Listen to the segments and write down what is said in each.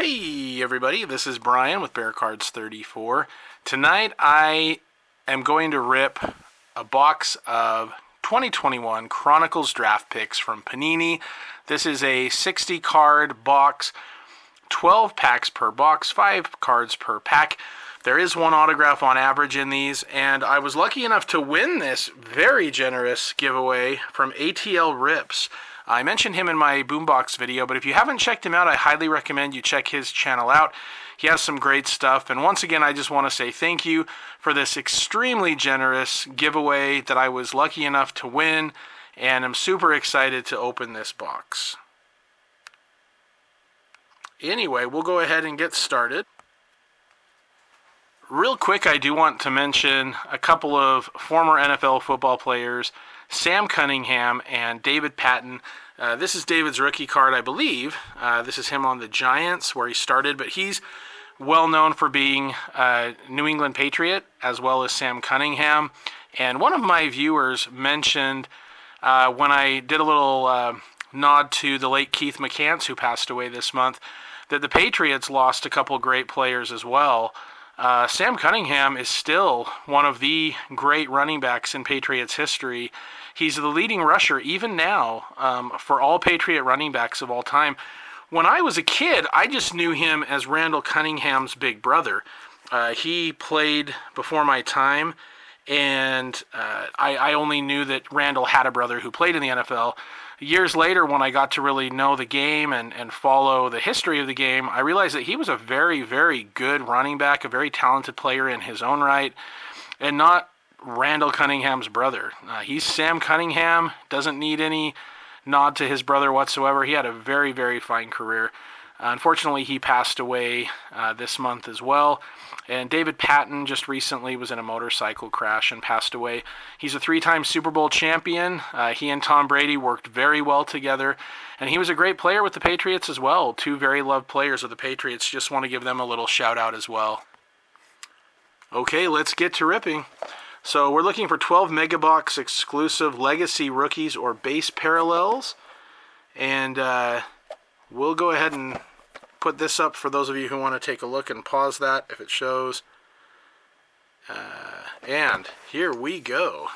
Hey everybody, this is Brian with Bear Cards 34. Tonight I am going to rip a box of 2021 Chronicles draft picks from Panini. This is a 60 card box, 12 packs per box, 5 cards per pack. There is one autograph on average in these, and I was lucky enough to win this very generous giveaway from ATL Rips. I mentioned him in my Boombox video, but if you haven't checked him out, I highly recommend you check his channel out. He has some great stuff, and once again, I just want to say thank you for this extremely generous giveaway that I was lucky enough to win, and I'm super excited to open this box. Anyway, we'll go ahead and get started. Real quick, I do want to mention a couple of former NFL football players, Sam Cunningham and David Patton. This is David's rookie card, I believe. This is him on the Giants, where he started, but he's well known for being a New England Patriot, as well as Sam Cunningham. And one of my viewers mentioned, when I did a little nod to the late Keith McCants, who passed away this month, that the Patriots lost a couple great players as well. Sam Cunningham is still one of the great running backs in Patriots history. He's the leading rusher even now for all Patriot running backs of all time. When I was a kid, I just knew him as Randall Cunningham's big brother. He played before my time, and I only knew that Randall had a brother who played in the NFL. Years later, when I got to really know the game and follow the history of the game, I realized that he was a very, very good running back, a very talented player in his own right, and not Randall Cunningham's brother. He's Sam Cunningham, doesn't need any nod to his brother whatsoever. He had a very, very fine career. Unfortunately, he passed away this month as well. And David Patton just recently was in a motorcycle crash and passed away. He's a 3-time Super Bowl champion. He and Tom Brady worked very well together. And he was a great player with the Patriots as well. 2 very loved players of the Patriots. Just want to give them a little shout out as well. Okay, let's get to ripping. So we're looking for 12 Megabox exclusive legacy rookies or base parallels. And we'll go ahead and put this up for those of you who want to take a look and pause that if it shows. And here we go.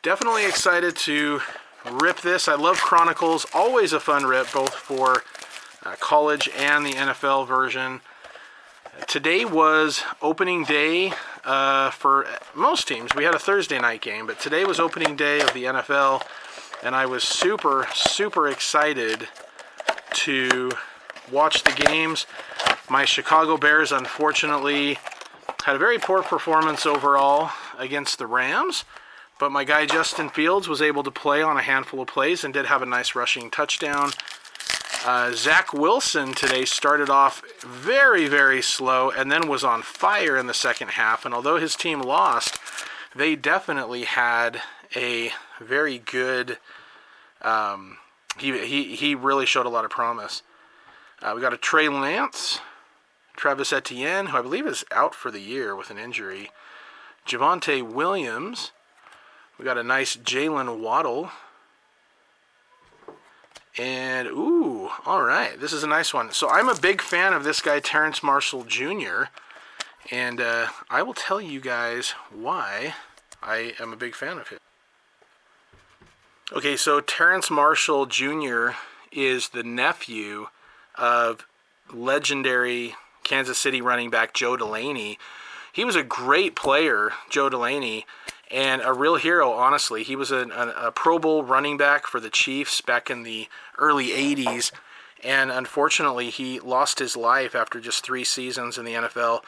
Definitely excited to rip this. I love Chronicles. Always a fun rip, both for college and the NFL version. Today was opening day for most teams. We had a Thursday night game, but today was opening day of the NFL, and I was super, super excited to watch the games. My Chicago Bears, unfortunately, had a very poor performance overall against the Rams, but my guy Justin Fields was able to play on a handful of plays and did have a nice rushing touchdown. Zack Wilson today started off very, very slow and then was on fire in the second half, and although his team lost, they definitely had a very good, he really showed a lot of promise. We got a Trey Lance, Travis Etienne, who I believe is out for the year with an injury, Javonte Williams. We got a nice Jalen Waddle. And, ooh, all right, this is a nice one. So I'm a big fan of this guy, Terence Marshall Jr., and I will tell you guys why I am a big fan of him. Okay, so Terence Marshall Jr. is the nephew of legendary Kansas City running back Joe Delaney. He was a great player, Joe Delaney, and a real hero, honestly. He was a Pro Bowl running back for the Chiefs back in the early 80s, and unfortunately he lost his life after just 3 seasons in the NFL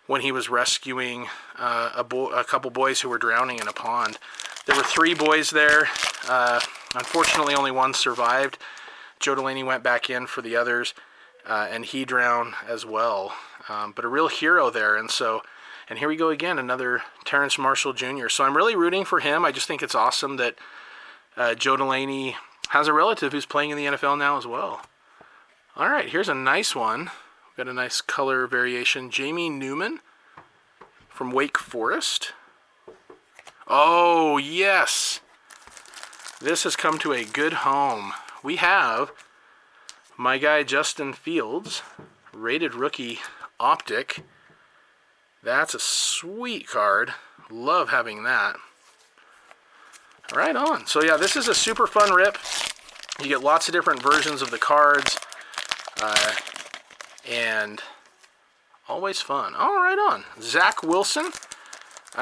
when he was rescuing a couple boys who were drowning in a pond. There were 3 boys there. Unfortunately, only one survived. Joe Delaney went back in for the others, and he drowned as well. But a real hero there, and here we go again, another Terence Marshall Jr. So I'm really rooting for him. I just think it's awesome that Joe Delaney has a relative who's playing in the NFL now as well. All right, here's a nice one. We've got a nice color variation. Jamie Newman from Wake Forest. Oh, yes. This has come to a good home. We have My guy Justin Fields, rated rookie optic. That's a sweet card. Love having that. Right on. So yeah, this is a super fun rip. You get lots of different versions of the cards. And always fun. Oh, right on. Zack Wilson.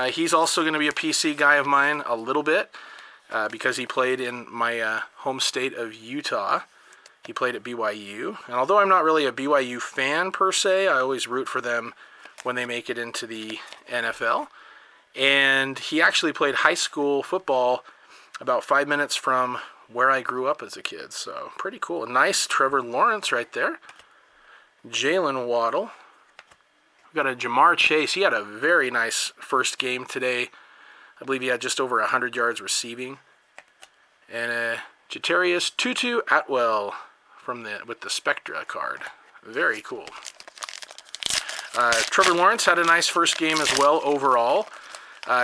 He's also going to be a PC guy of mine a little bit because he played in my home state of Utah. He played at BYU. And although I'm not really a BYU fan per se, I always root for them when they make it into the NFL. And he actually played high school football about 5 minutes from where I grew up as a kid. So pretty cool. Nice Trevor Lawrence right there. Jalen Waddle. We've got a Jamar Chase. He had a very nice first game today. I believe he had just over 100 yards receiving. And a Jatarius Tutu Atwell with the Spectra card. Very cool. Trevor Lawrence had a nice first game as well overall.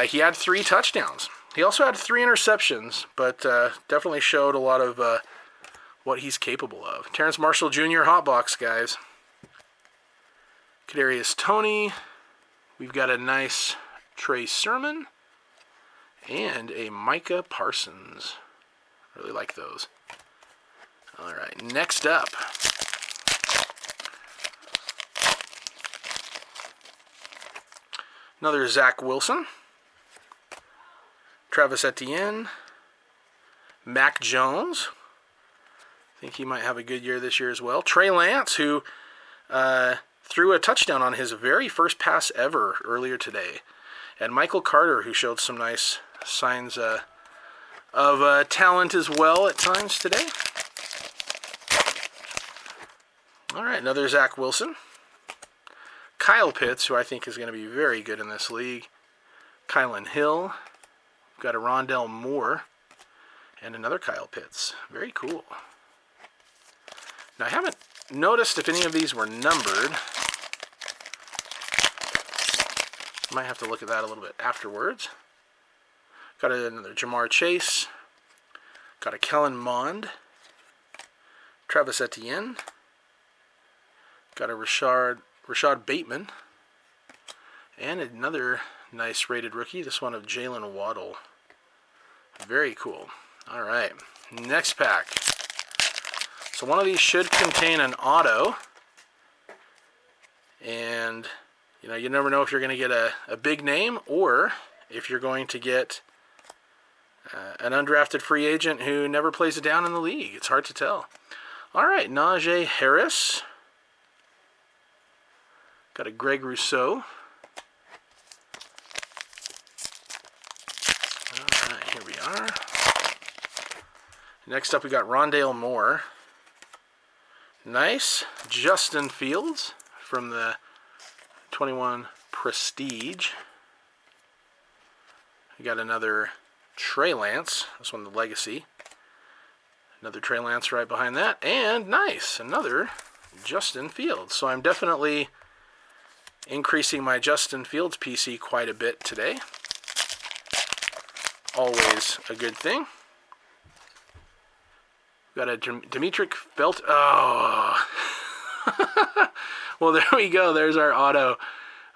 He had 3 touchdowns. He also had 3 interceptions, but definitely showed a lot of what he's capable of. Terence Marshall Jr. Hotbox, guys. Kadarius Toney. We've got a nice Trey Sermon. And a Micah Parsons. Really like those. All right, next up. Another Zack Wilson. Travis Etienne. Mac Jones. I think he might have a good year this year as well. Trey Lance, who threw a touchdown on his very first pass ever earlier today. And Michael Carter, who showed some nice signs of talent as well at times today. All right, another Zack Wilson. Kyle Pitts, who I think is going to be very good in this league. Kylan Hill. We've got a Rondell Moore. And another Kyle Pitts. Very cool. Now, I haven't noticed if any of these were numbered. Might have to look at that a little bit afterwards. Got another Jamar Chase. Got a Kellen Mond. Travis Etienne. Got a Rashad Bateman. And another nice rated rookie. This one of Jalen Waddle. Very cool. All right. Next pack. So one of these should contain an auto. And you never know if you're going to get a big name or if you're going to get an undrafted free agent who never plays it down in the league. It's hard to tell. All right, Najee Harris. Got a Greg Rousseau. All right, here we are. Next up, we got Rondale Moore. Nice. Justin Fields from the 21 Prestige. We got another Trey Lance. This one, the Legacy. Another Trey Lance right behind that. And nice, another Justin Fields. So I'm definitely increasing my Justin Fields PC quite a bit today. Always a good thing. Got a Demetric Felt. Oh. Well, there we go. There's our auto.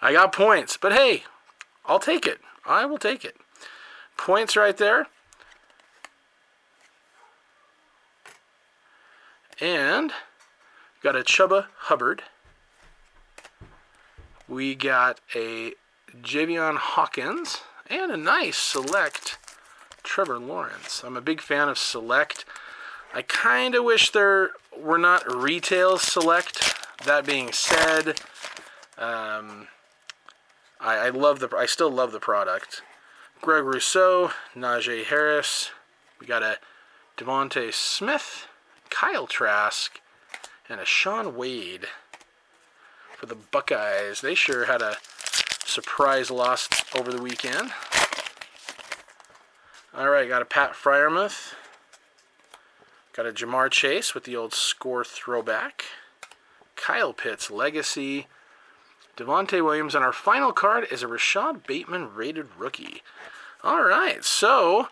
I got points. But hey, I'll take it. I will take it. Points right there. And got a Chubba Hubbard. We got a Javion Hawkins. And a nice select Trevor Lawrence. I'm a big fan of select. I kind of wish there were not retail select. That being said, I still love the product. Greg Rousseau, Najee Harris. We got a Devontae Smith, Kyle Trask, and a Sean Wade for the Buckeyes. They sure had a surprise loss over the weekend. All right, got a Pat Freiermuth. Got a Jamar Chase with the old score throwback. Kyle Pitts Legacy. Devontae Williams. And our final card is a Rashad Bateman rated rookie. All right, so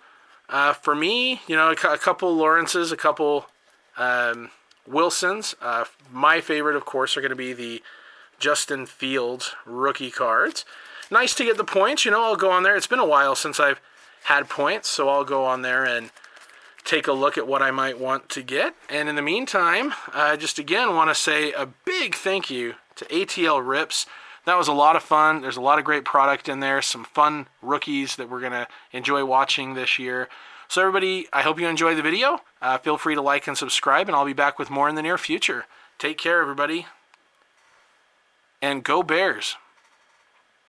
for me, a couple Lawrences, a couple Wilsons. My favorite, of course, are going to be the Justin Fields rookie cards. Nice to get the points. You know, I'll go on there. It's been a while since I've had points, so I'll go on there and take a look at what I might want to get. And in the meantime, I just again want to say a big thank you to ATL Rips. That was a lot of fun. There's a lot of great product in there, some fun rookies that we're going to enjoy watching this year. So everybody, I hope you enjoyed the video. Feel free to like and subscribe, and I'll be back with more in the near future. Take care, everybody. And go Bears.